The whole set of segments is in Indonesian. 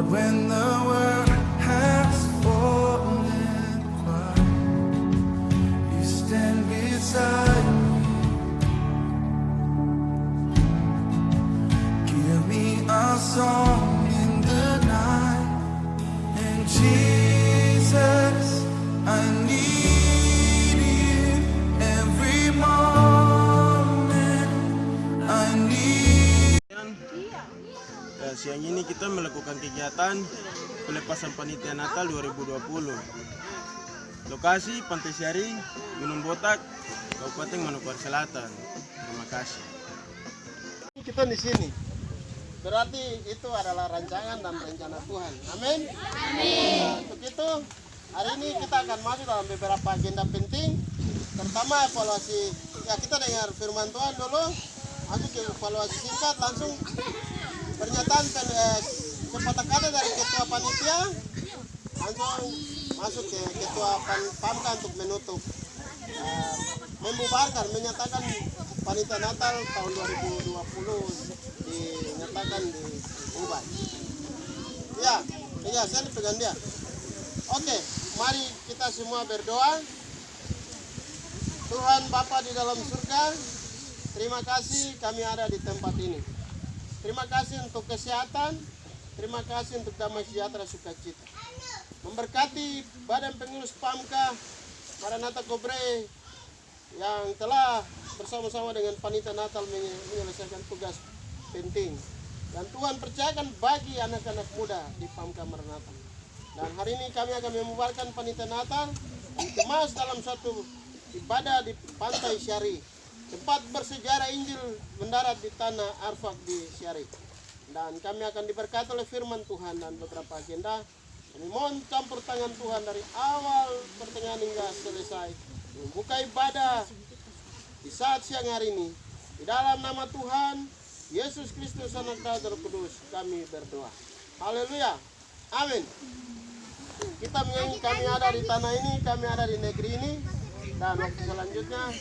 when the world has fallen quiet, you stand beside me. Give me a song in the night, and Jesus, I need you every moment. I need. Siang ini kita melakukan kegiatan pelepasan panitia Natal 2020. Lokasi Pantai Siari, Gunung Botak, Kabupaten Manokwari Selatan. Terima kasih. Kita di sini. Berarti itu adalah rancangan dan rencana Tuhan. Amin. Amin. Nah, untuk itu hari ini kita akan masuk dalam beberapa agenda penting. Pertama evaluasi. Ya, kita dengar firman Tuhan dulu. Masuk ke evaluasi singkat, langsung pernyataan sepatah kata dari ketua panitia, langsung masuk ke ketua PAMKA untuk menutup, membubarkan, menyatakan panitia Natal tahun 2020 dinyatakan dibubar. Ya, saya pegang dia. Oke, mari kita semua berdoa. Tuhan Bapa di dalam surga, terima kasih kami ada di tempat ini. Terima kasih untuk kesehatan, terima kasih untuk damai sejahtera sukacita. Memberkati Badan Pengurus PAMKA Maranatha Kobre yang telah bersama-sama dengan panitia Natal menyelesaikan tugas penting. Dan Tuhan percayakan bagi anak-anak muda di PAMKA Maranatha. Dan hari ini kami akan membubarkan panitia Natal dikemas dalam satu ibadah di Pantai Siari, tempat bersejarah Injil mendarat di tanah Arfak di Siari. Dan kami akan diberkati oleh firman Tuhan dan beberapa agenda. Kami mohon campur tangan Tuhan dari awal pertengahan hingga selesai. Membuka ibadah di saat siang hari ini. Di dalam nama Tuhan Yesus Kristus Anak Allah Roh Kudus kami berdoa. Haleluya. Amin. Kita menyanyi kami ada di tanah ini, kami ada di negeri ini. Dan waktu selanjutnya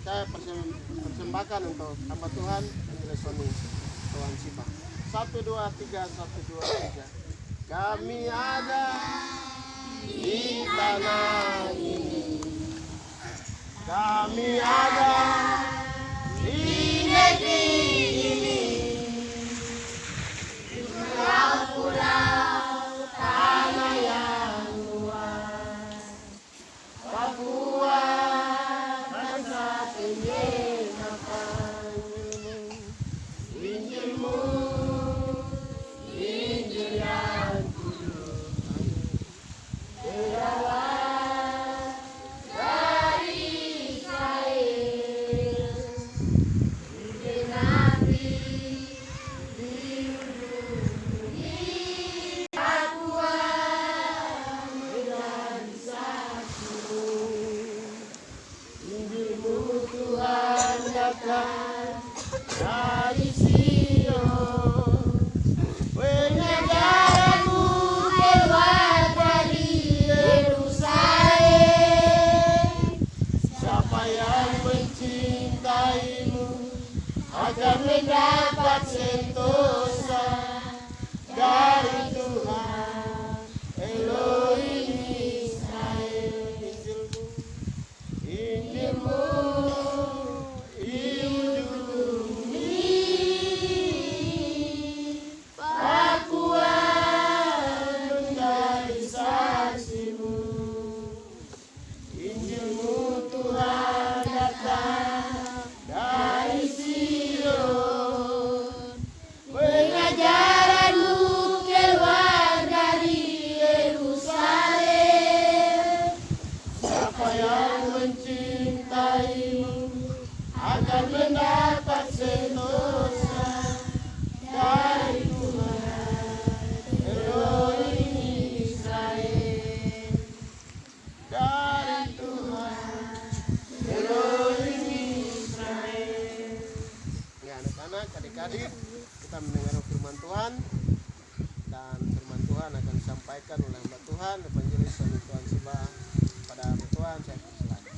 saya persembahkan untuk hamba Tuhan Angeles Sony Tuhan Sipa. 1, 2, 3, 1, 2, 3. Kami ada di tanah ini, kami ada di negeri ini, di pulau-pulau tanah yang luas, Papua. Dari Sion, pengajaranmu keluar dari Yerusalem. Siapa yang mencintaimu akan mendapat sentosa dari Tuhan Elohim Israel. Injilmu akan mendapat sentosa dari Tuhan Elohim Israel. Dari Tuhan Elohim Israel. Ya, anak-anak, adik-adik, kita mendengar firman Tuhan. Dan firman Tuhan akan disampaikan oleh hamba Tuhan, Evangelis Sony Tuhan Siba. Pada hamba Tuhan, saya persilakan.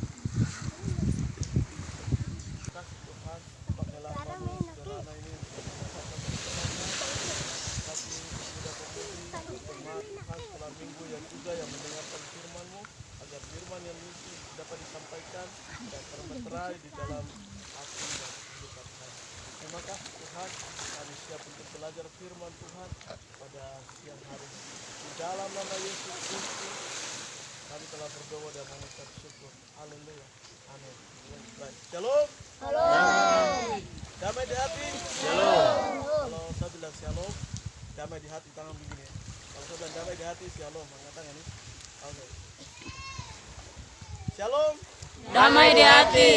Ini meterai di dalam hati dan kehidupan kami. Terima kasih Tuhan, kami siap untuk belajar firman Tuhan pada siang hari ini. Di dalam nama Yesus Kristus, kami telah berdoa dan mengucap syukur. Haleluya. Amin. Baik. Shalom. Damai di hati. Kalau saya bilang shalom, damai di hati, tangan begini. Kalau saya bilang damai di hati, shalom, angkat tangan ini. Oke. Shalom. Damai di hati.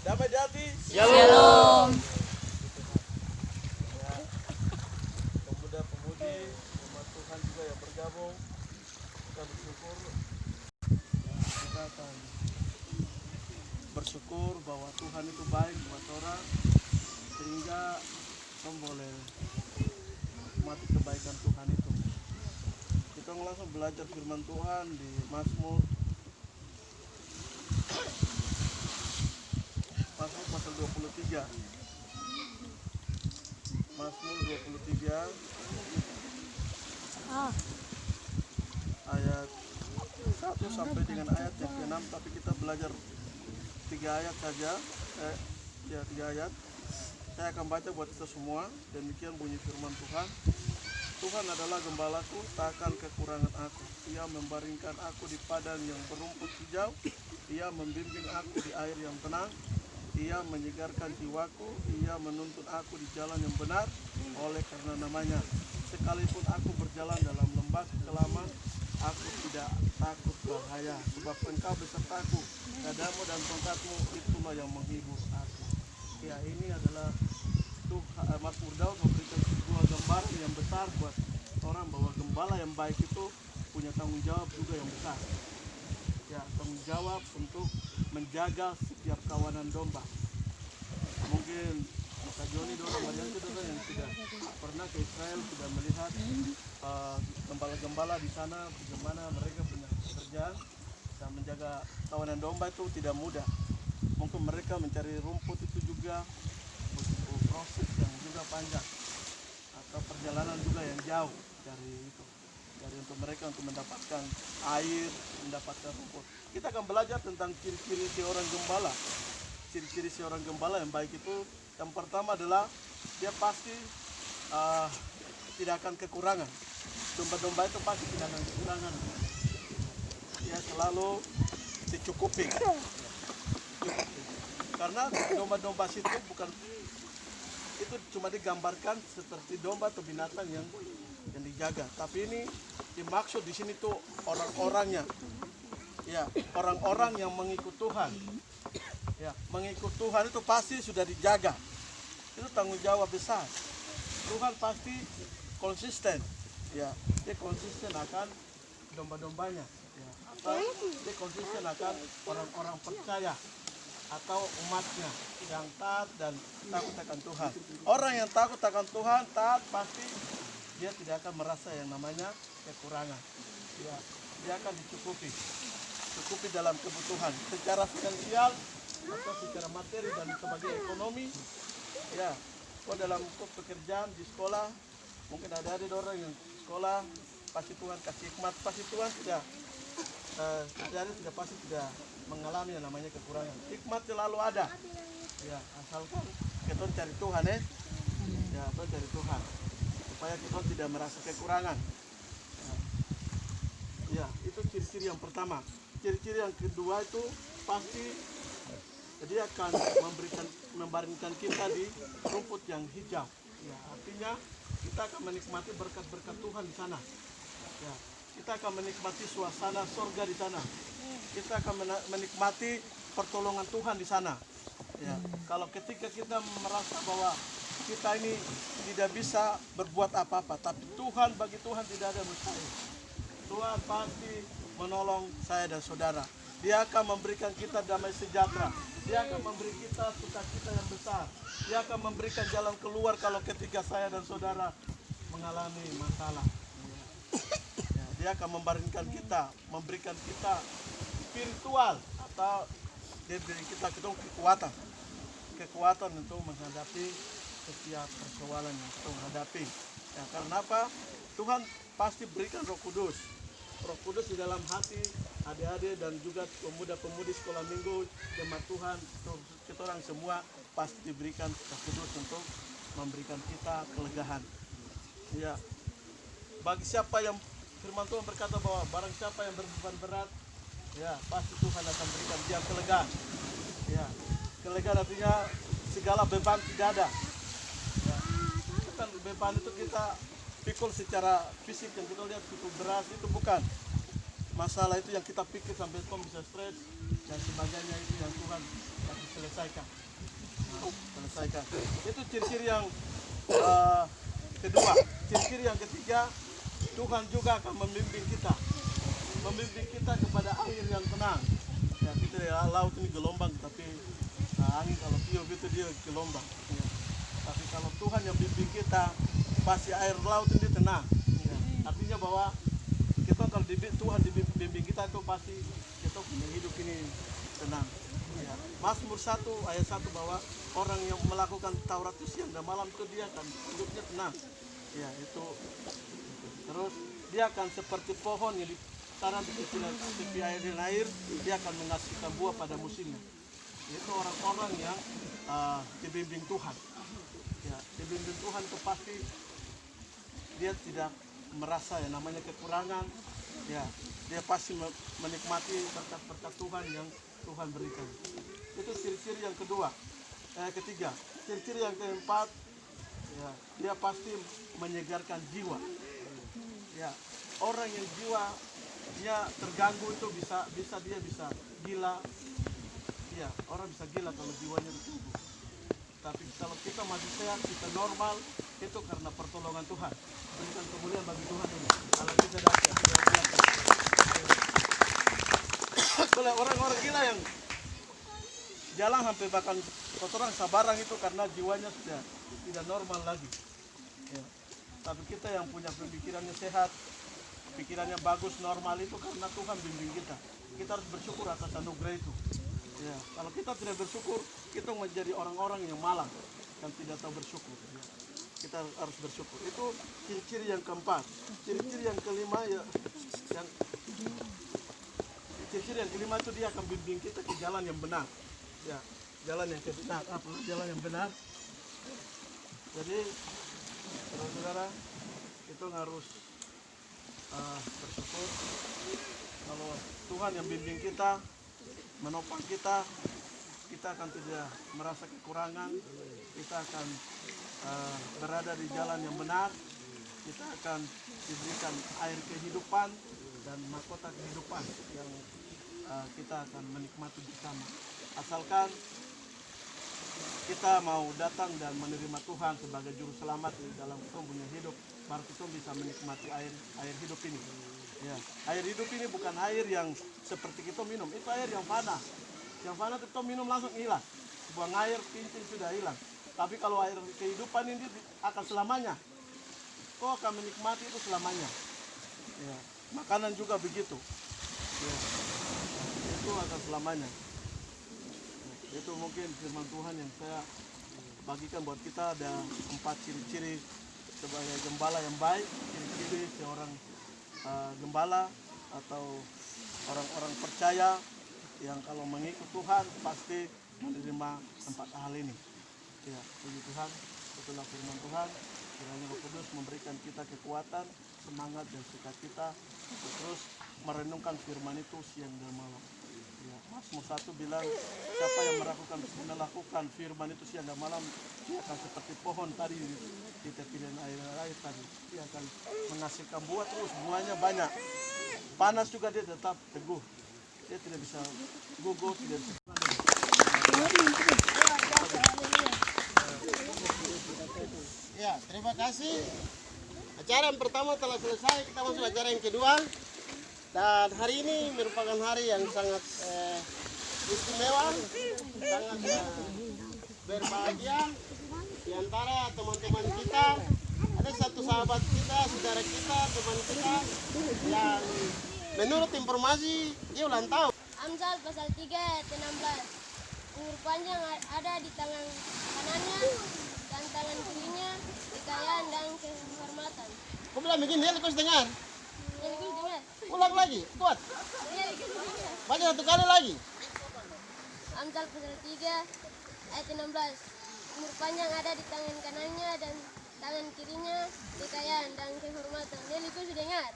Damai di hati. Shalom. Ya. Pemuda-pemudi, umat Tuhan juga yang bergabung, kita bersyukur. Kita akan bersyukur bahwa Tuhan itu baik buat orang, sehingga kita boleh mati kebaikan Tuhan itu. Kita langsung belajar firman Tuhan di Mazmur pasal 23. Mazmur 23 ayat 1 sampai dengan ayat yang ke-6, tapi kita belajar 3 ayat saja. 3 ayat. Saya akan baca buat kita semua. Demikian bunyi firman Tuhan. Tuhan adalah gembalaku, takkan kekurangan aku. Ia membaringkan aku di padang yang berumput hijau. Ia membimbing aku di air yang tenang. Ia menyegarkan jiwaku. Ia menuntun aku di jalan yang benar oleh karena namanya. Sekalipun aku berjalan dalam lembah kekelaman, aku tidak takut bahaya. Sebab Engkau besertaku, gadamu dan tongkatmu itulah yang menghibur aku. Ya, ini adalah Mazmur Daud memberikan sebuah gambaran yang besar buat orang bahwa gembala yang baik itu punya tanggung jawab juga yang besar. Ya, tanggung jawab untuk menjaga setiap kawanan domba. Mungkin Kak Joni dorang banyak itu yang sudah pernah ke Israel, sudah melihat gembala-gembala di sana bagaimana mereka punya pekerjaan dan menjaga kawanan domba itu tidak mudah. Mungkin mereka mencari rumput itu juga butuh proses yang juga panjang atau perjalanan juga yang jauh dari itu, dari untuk mereka untuk mendapatkan air, mendapatkan rumput. Kita akan belajar tentang ciri-ciri seorang gembala. Ciri-ciri seorang gembala yang baik itu, yang pertama adalah dia pasti tidak akan kekurangan. Domba-domba itu pasti tidak akan kekurangan. Dia selalu dicukupi. Karena domba-domba situ bukan itu cuma digambarkan seperti domba atau binatang yang dijaga, tapi ini dimaksud di sini tuh orang-orangnya. Ya, orang-orang yang mengikut Tuhan. Ya, mengikut Tuhan itu pasti sudah dijaga. Itu tanggung jawab besar. Tuhan pasti konsisten. Ya, dia konsisten akan domba-dombanya. Ya, atau dia konsisten akan orang-orang percaya atau umatnya yang taat dan takut akan Tuhan. Orang yang takut akan Tuhan, taat, pasti dia tidak akan merasa yang namanya kekurangan. Ya, dia akan dicukupi dalam kebutuhan secara finansial atau secara materi dan sebagai ekonomi. Ya, dalam pekerjaan di sekolah, mungkin ada orang yang sekolah, pasti Tuhan kasih hikmat, pasti Tuhan tidak pasti tidak mengalami yang namanya kekurangan. Hikmat selalu ada. Ya, asalkan kita cari Tuhan, ya, kita cari Tuhan supaya kita tidak merasa kekurangan. Ya, itu ciri-ciri yang pertama. Ciri-ciri yang kedua itu pasti dia akan membaringkan kita di rumput yang hijau. Ya, artinya kita akan menikmati berkat-berkat Tuhan di sana. Ya, kita akan menikmati suasana surga di sana. Kita akan menikmati pertolongan Tuhan di sana. Ya, kalau ketika kita merasa bahwa kita ini tidak bisa berbuat apa-apa, tapi bagi Tuhan tidak ada mustahil. Tuhan pasti menolong saya dan saudara. Dia akan memberikan kita damai sejahtera. Dia akan memberi kita sukacita yang besar. Dia akan memberikan jalan keluar kalau ketika saya dan saudara mengalami masalah. Ya, dia akan membaringkan kita, memberikan kita spiritual atau dia beri kita kekuatan untuk menghadapi setiap persoalan yang kita menghadapi. Ya, karena apa? Tuhan pasti berikan Roh Kudus. Roh Kudus di dalam hati adik-adik dan juga pemuda-pemudi sekolah minggu, jemaat Tuhan, kita orang semua pasti diberikan Roh Kudus untuk memberikan kita kelegaan. Ya, bagi siapa yang firman Tuhan berkata bahwa barang siapa yang berbeban berat, ya pasti Tuhan akan berikan dia kelegaan. Ya, kelegaan artinya segala beban tidak ada. Ya, bukan beban itu kita pikul secara fisik yang kita lihat pikul beras itu bukan. Masalah itu yang kita pikir sampai kita bisa stres dan sebagainya itu yang Tuhan akan selesaikan. Selesaikan. Itu ciri-ciri yang kedua. Ciri-ciri yang ketiga, Tuhan juga akan membimbing kita kepada air yang tenang. Ya, kita ya, laut ini gelombang, tapi angin kalau tiup itu dia gelombang. Ya. Tapi kalau Tuhan yang bimbing kita, pasti air laut ini tenang. Ya. Artinya bahwa kita kalau Tuhan dibimbing kita itu pasti kita punya hidup ini tenang. Ya. Mazmur 1 ayat 1 bahwa orang yang melakukan Taurat itu siang dan malam itu dia akan hidupnya tenang. Ya, itu. Terus dia akan seperti pohon yang ditanam di tepi air, dia akan menghasilkan buah pada musimnya. Itu orang-orang yang dibimbing Tuhan. Ya, dibimbing Tuhan itu pasti dia tidak merasa yang namanya kekurangan. Ya, dia pasti menikmati berkat-berkat Tuhan yang Tuhan berikan. Itu ciri-ciri yang ketiga. Ciri-ciri yang keempat, ya, dia pasti menyegarkan jiwa. Ya, orang yang jiwanya terganggu itu bisa gila. Ya, orang bisa gila kalau jiwanya terganggu. Tapi kalau kita masih sehat, kita normal, itu karena pertolongan Tuhan. Berikan kemuliaan bagi Tuhan ini. Kalau kita dapat, boleh orang-orang gila yang jalan sampai bahkan kotoran sabarang itu karena jiwanya sudah tidak normal lagi. Ya. Tapi kita yang punya pemikirannya sehat, pikirannya bagus, normal itu karena Tuhan bimbing kita. Kita harus bersyukur atas anugerah itu. Ya. Kalau kita tidak bersyukur, kita menjadi orang-orang yang malang dan tidak tahu bersyukur. Ya. Kita harus bersyukur. Itu ciri-ciri yang keempat. Ciri-ciri yang kelima ciri-ciri yang kelima itu dia akan bimbing kita ke jalan yang benar. Ya, jalan yang benar. Apa? Jalan yang benar. Jadi, saudara-saudara, itu harus bersyukur kalau Tuhan yang bimbing kita, menopang kita akan tidak merasa kekurangan, kita akan berada di jalan yang benar, kita akan diberikan air kehidupan dan mahkota kehidupan yang kita akan menikmati bersama. Asalkan kita mau datang dan menerima Tuhan sebagai juru selamat di dalam kita punya hidup, baru kita bisa menikmati air hidup ini. Ya, air hidup ini bukan air yang seperti kita minum, itu air yang fana. Yang fana kita minum langsung hilang, buang air pincin sudah hilang. Tapi kalau air kehidupan ini akan selamanya, kau akan menikmati itu selamanya. Ya, makanan juga begitu. Ya, itu akan selamanya. Itu mungkin firman Tuhan yang saya bagikan buat kita. Ada 4 ciri-ciri sebagai gembala yang baik. Ciri-ciri seorang gembala atau orang-orang percaya yang kalau mengikut Tuhan pasti menerima 4 hal ini. Ya, puji Tuhan, itulah firman Tuhan. Kiranya Roh Kudus memberikan kita kekuatan, semangat dan sukacita terus merenungkan firman itu siang dan malam. Ya, Mazmur 1 bilang, siapa yang melakukan firman itu siang dan malam, dia akan seperti pohon tadi di tepi air tadi. Dia akan menghasilkan buah terus, buahnya banyak. Panas juga dia tetap teguh. Dia tidak bisa gugur, tidak bisa. Ya, terima kasih. Acara yang pertama telah selesai, kita masuk acara yang kedua. Dan hari ini merupakan hari yang sangat istimewa, sangat berbahagia. Di antara teman-teman kita, ada satu sahabat kita, saudara kita, teman kita yang menurut informasi dia ulang tahun. Amsal pasal 3 ayat 16. Umur panjang ada di tangan kanannya dan tangan kirinya kekayaan dan kehormatan. Kau bilang begini, kau dengar? Jadi dengar. Ulang lagi, kuat. Jadi Baca satu kali lagi. Amsal pasal 3 ayat 16. Umur panjang ada di tangan kanannya dan tangan kirinya kekayaan dan kehormatan. Nelly, kau sudah dengar?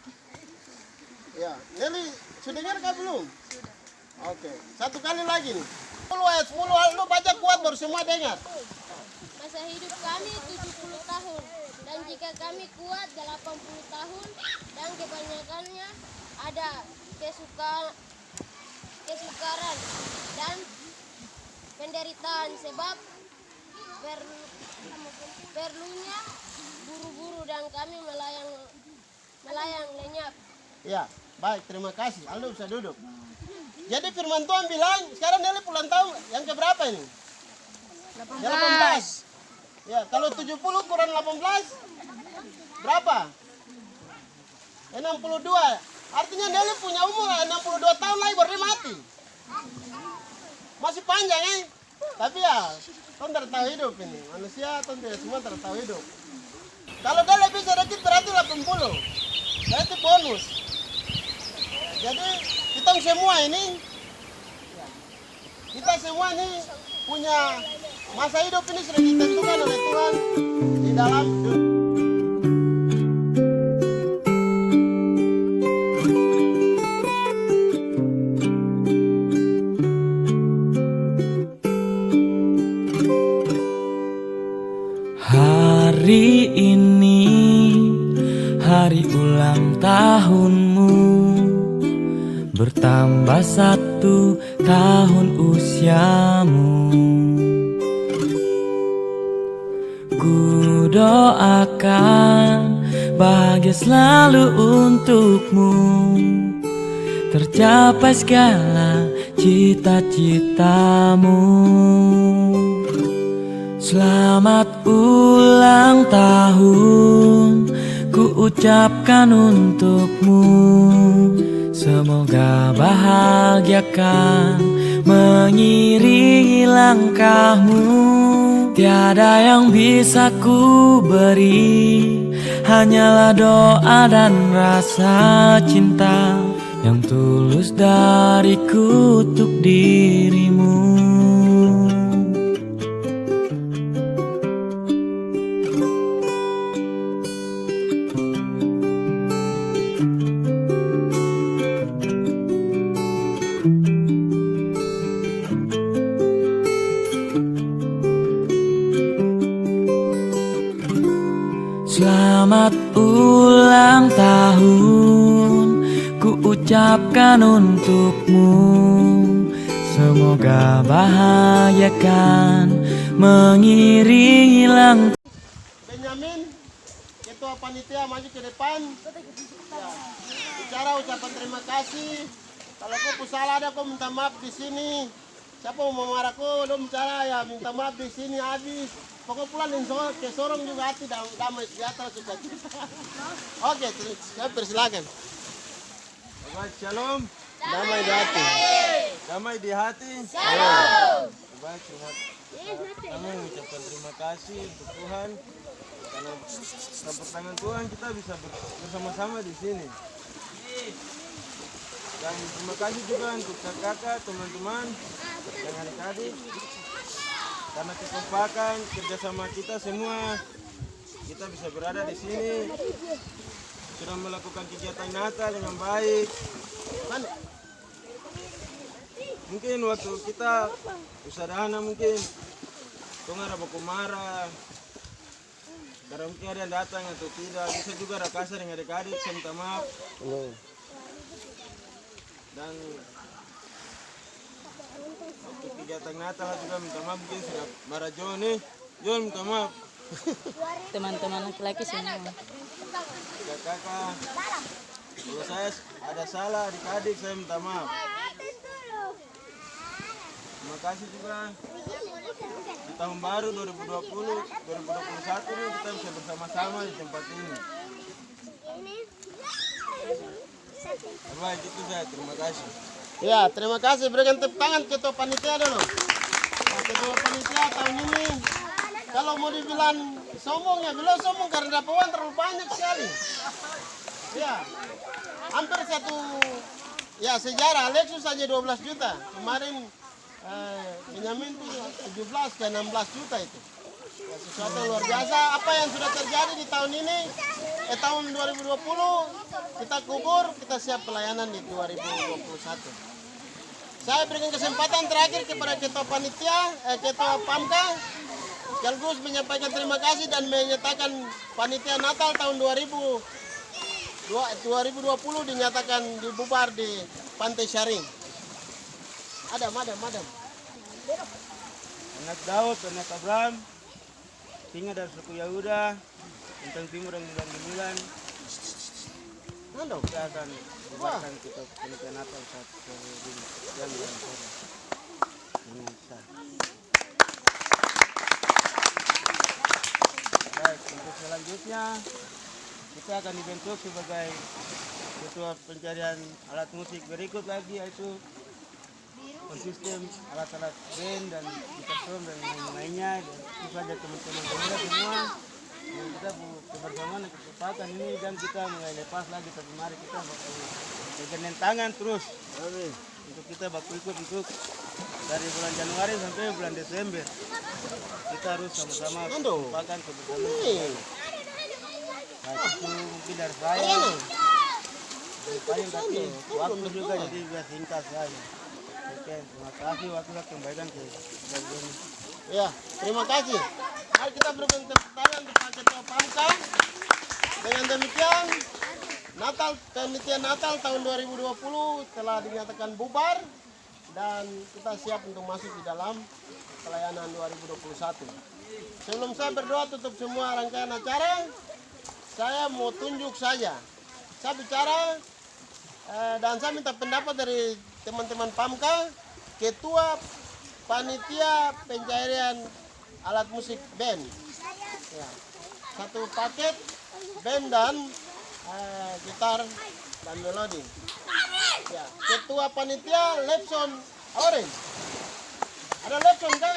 Ya, Nelly, sudah dengar kah belum? Sudah. Oke, satu kali lagi nih. 10 ayat 10, lu baca kuat baru semua dengar. Masa hidup kami 70 tahun, dan jika kami kuat 80 tahun, dan kebanyakannya ada kesukaran dan penderitaan, sebab perlunya buru-buru dan kami melayang lenyap. Ya, baik, terima kasih. Aldo bisa duduk. Jadi firman Tuhan bilang, sekarang Nelly pulang tahun yang keberapa ini? 18. Ya, kalau 70 kurang 18, berapa? 62. Artinya Nelly punya umur 62 tahun lagi baru dia mati. Masih panjang Tapi ya, Tuhan tidak tahu hidup ini. Manusia Tuhan tidak semua tidak tahu hidup. Kalau dia lebih sedikit berarti 80. Berarti bonus. Jadi kita semua ini punya masa hidup ini sudah ditentukan oleh Tuhan di dalam hari ini, hari ulang tahunmu, bertambah 1 tahun usiamu. Ku doakan bahagia selalu untukmu, tercapai segala cita-citamu. Selamat ulang tahun, ku ucapkan untukmu. Semoga bahagiakan mengiringi langkahmu. Tiada yang bisa ku beri, hanyalah doa dan rasa cinta yang tulus dariku untuk dirimu. Selamat ulang tahun, ku ucapkan untukmu. Semoga bahagiakan mengiringi langkah. Benyamin, ketua panitia, maju ke depan. Ya, bicara ucapan terima kasih. Kalau kau salah ada, kau minta maaf di sini. Siapa mau marah kau, lo bicara ya minta maaf di sini habis. Pokoknya pulang ke sorong juga hati damai sejahtera sukacita. Oke, saya persilakan. Baik, shalom. Damai di hati. Damai di hati. Shalom. Baik, kami mengucapkan terima kasih untuk Tuhan karena tanpa tangan Tuhan kita bisa bersama-sama di sini. Dan terima kasih juga untuk kakak-kakak, teman-teman, dan adik-adik. Karena kekompakan kerjasama kita semua, kita bisa berada di sini, sudah melakukan kegiatan Natal dengan baik. Mungkin waktu kita usadana mungkin tong ada baku marah, karena mungkin ada yang datang atau tidak, bisa juga ada kasar dengan adik-adik, saya minta maaf. Dan untuk kegiatan Natal juga minta maaf, mungkin sudah marah John nih. John minta maaf. Teman-teman laki-laki semua. Kakak, kalau saya ada salah adik-adik saya minta maaf. Terima kasih juga di tahun baru 2020-2021 ini kita bisa bersama-sama di tempat ini. Baik, itu saya. Terima kasih. Ya, terima kasih. Berikan tepuk tangan ketua panitia dulu. Nah, ketua panitia tahun ini, kalau mau dibilang sombong ya, beliau sombong karena dapat uang terlalu banyak sekali. Ya, hampir Ya sejarah Lexus saja 12 juta. Kemarin Benyamin itu 17 ke 16 juta itu. Ya, sesuatu yang luar biasa. Apa yang sudah terjadi di tahun ini, tahun 2020 kita kubur, kita siap pelayanan di 2021. Saya berikan kesempatan terakhir kepada Ketua Panitia, Ketua PAMKA, sekaligus menyampaikan terima kasih dan menyatakan Panitia Natal tahun 2020 dinyatakan dibubar di Pantai Syaring. Madam. Anak Daud, anak Abraham, tinggal dari suku Yahuda, tentang timur dan 99. Kita akan bubarkan kita panitia Natal saat yang baik, untuk selanjutnya kita akan dibentuk sebagai ketua pencarian alat musik berikut lagi, yaitu konsisten alat-alat band dan gitar dan lain-lainnya. Itu saja teman-teman pemuda semua yang kita kebersamaan dan kesepakatan ini, dan kita mulai lepas lagi, tapi mari kita pegangan tangan terus untuk kita bakal ikut untuk dari bulan Januari sampai bulan Desember. Kita harus sama-sama kesepakatan kebersamaan. Nah, itu mungkin dari saya. Tapi waktu juga jadi biar singkat saja. Oke, terima kasih, waktu saya kembalikan ke bagian. Ya, terima kasih. Mari kita berikan tepuk tangan untuk Ketua PAMKA. Dengan demikian, Panitia Natal tahun 2020 telah dinyatakan bubar dan kita siap untuk masuk di dalam pelayanan 2021. Sebelum saya berdoa tutup semua rangkaian acara, saya mau tunjuk saja. Saya bicara dan saya minta pendapat dari teman-teman PAMKA, Ketua Panitia Pencarian Alat Musik Band. Ya, satu paket band dan gitar dan melodi. Ya, Ketua Panitia Lepson Orange. Ada Lepson kan?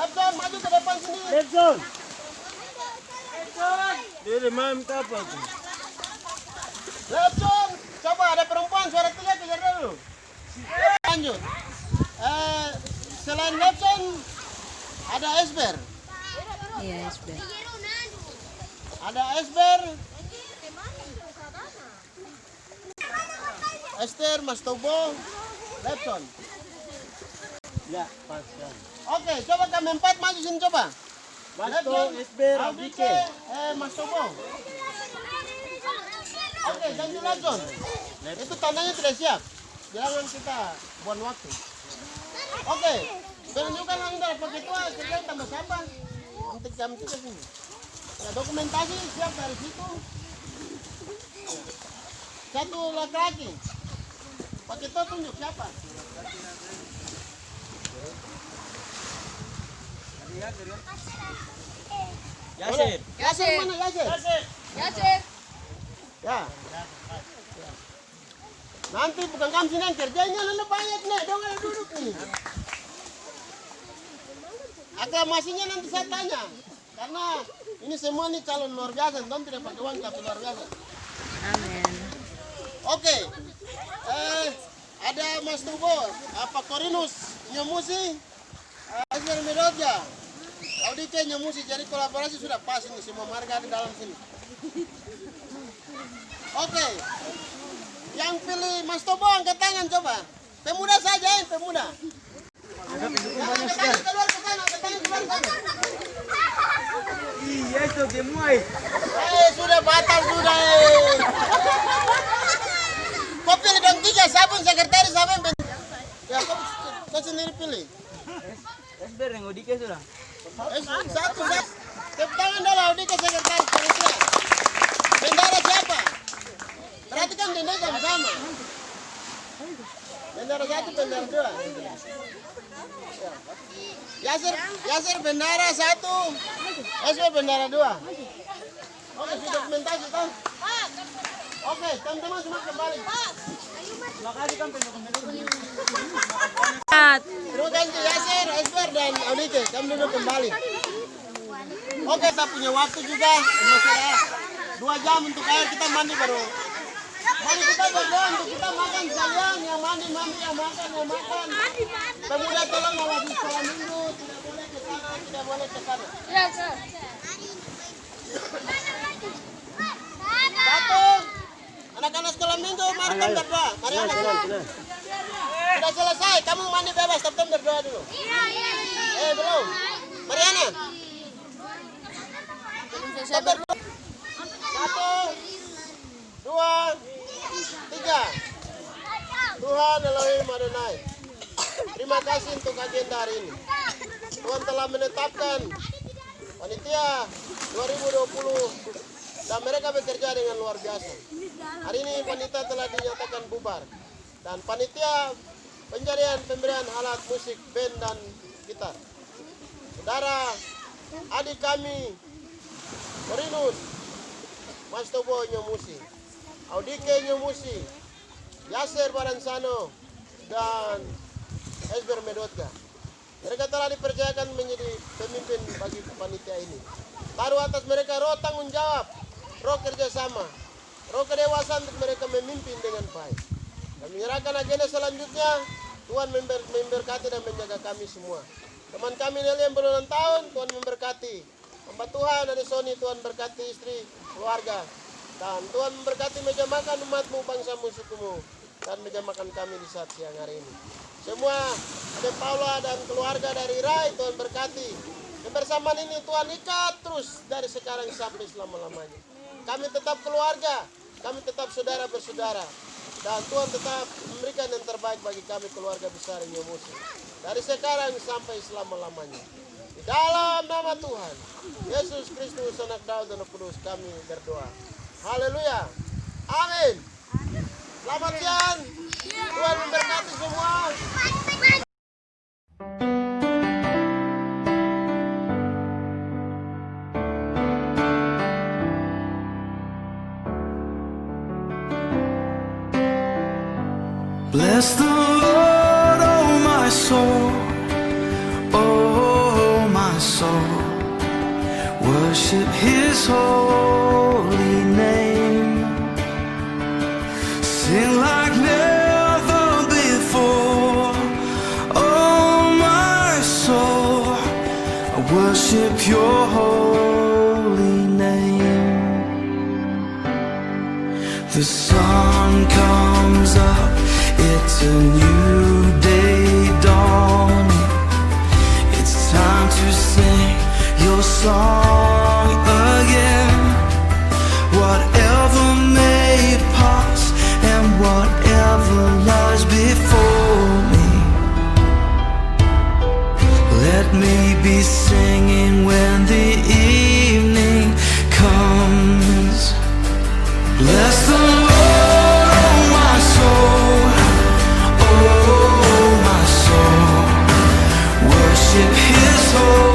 Lepson maju ke depan sini. Lepson. Dia main apa tuh? Lepson, coba ada perempuan suara 3 kejar dulu. Lanjut. Selain Lepson ada Esber. Iya, Esber. Ada Esber. Esther, Mas Tobo, Lepson. Ya, pas. Oke, coba kami 4 maju sini coba. Lepson, Esber, Aldike, Mas Tobo. Oke, janji Lepson. Itu tandanya tidak siap. Jangan kita buang waktu. Oke, penunjukan Anda pakai tua, kerjaan tambah siapa? Untuk jam 3 sini. Ya, dokumentasi siap dari situ. Satu laki-laki. Pakai tua tunjuk siapa? Yasir. Yasir mana Yasir? Yasir. Ya. Nanti bukan kamu sini yang kerjanya, lalu banyak nih, dong ada duduk nih. Aklamasinya nanti saya tanya, karena ini semua nih calon luar biasa, dong tidak pakai uang tapi luar biasa. Amin. Oke, ada Mas Tubo, Pak Korinus Nyomusi, Asir Miroja, Audike Nyomusi, jadi kolaborasi sudah pas ini, semua marga di dalam sini. Oke, yang pilih Mas Tobo angkat tangan coba. Pemuda saja, pemuda. Angkat tangan keluar ke sana, angkat tangan keluar ke sana. Iya itu gemuai. Sudah batal sudah. Kau pilih dong 3 sabun sekretaris apa yang ya kau sendiri pilih. Esber yang Odike sudah. Satu. Tepuk tangan dulu Odike sekretaris panitia. Bendera siapa? Perhatikan bendera sama-sama. Bendera 1, bendera 2. Yasir bendera 1, Esber bendera 2. Oke, sudah dokumentasi kan? Oke, teman-teman semua kembali. Terima kasih kan dokumentasi. Terima kasih Yasir, Esber dan Audike. Kamu duduk kembali. Oke, kita punya waktu juga. Masih 2 jam untuk air, kita mandi baru Mari kita berdoa untuk kita makan sekalian. Yang mandi, yang makan, Pemuda tolong awasi sekolah minggu. Tidak boleh ke sana, tidak boleh ke sana. Ya, Kak. Satu. Anak-anak sekolah minggu, mari kita berdoa. Mari anak-anak. Sudah selesai, kamu mandi bebas, tapi berdoa dulu. Belum. Mariana. Kita berdoa. 1, 2, 3. Tuhan Elohim Adonai, terima kasih untuk agenda hari ini. Tuhan telah menetapkan panitia 2020 dan mereka bekerja dengan luar biasa. Hari ini panitia telah dinyatakan bubar dan panitia pemberian alat musik, band dan gitar. Saudara adik kami Morinus Mastobo Nyomusi, Audike Nyomusi, Yaser Baransano dan Esber Medotka. Mereka telah dipercayakan menjadi pemimpin bagi panitia ini. Taruh atas mereka roh tanggung jawab, roh kerjasama, roh kedewasaan untuk mereka memimpin dengan baik. Dan menyerahkan agenda selanjutnya, Tuhan memberkati dan menjaga kami semua. Teman kami Nelly yang berulang tahun, Tuhan memberkati. Hamba Tuhan ada Sony, Tuhan berkati istri, keluarga. Dan Tuhan memberkati meja makan umatmu, bangsamu, sukumu. Dan meja makan kami di saat siang hari ini. Semua ada Paula dan keluarga dari Rai, Tuhan berkati. Kebersamaan ini Tuhan ikat terus dari sekarang sampai selama-lamanya. Kami tetap keluarga, kami tetap saudara bersaudara. Dan Tuhan tetap memberikan yang terbaik bagi kami keluarga besar Nyomusi. Dari sekarang sampai selama-lamanya. Di dalam nama Tuhan Yesus Kristus Anak Daud dan Roh Kudus kami berdoa. Haleluya. Amin. Selamat siang. Tuhan memberkati semua. Bless the Lord, oh my soul, oh my soul. Worship His holy name. Sing like never before, oh my soul. I worship Your holy name. The sun comes up, it's a new day dawning. It's time to sing Your song again. Whatever may pass and whatever lies before me, let me be singing when the evening comes. Bless the Lord, oh my soul, oh my soul. Worship His holy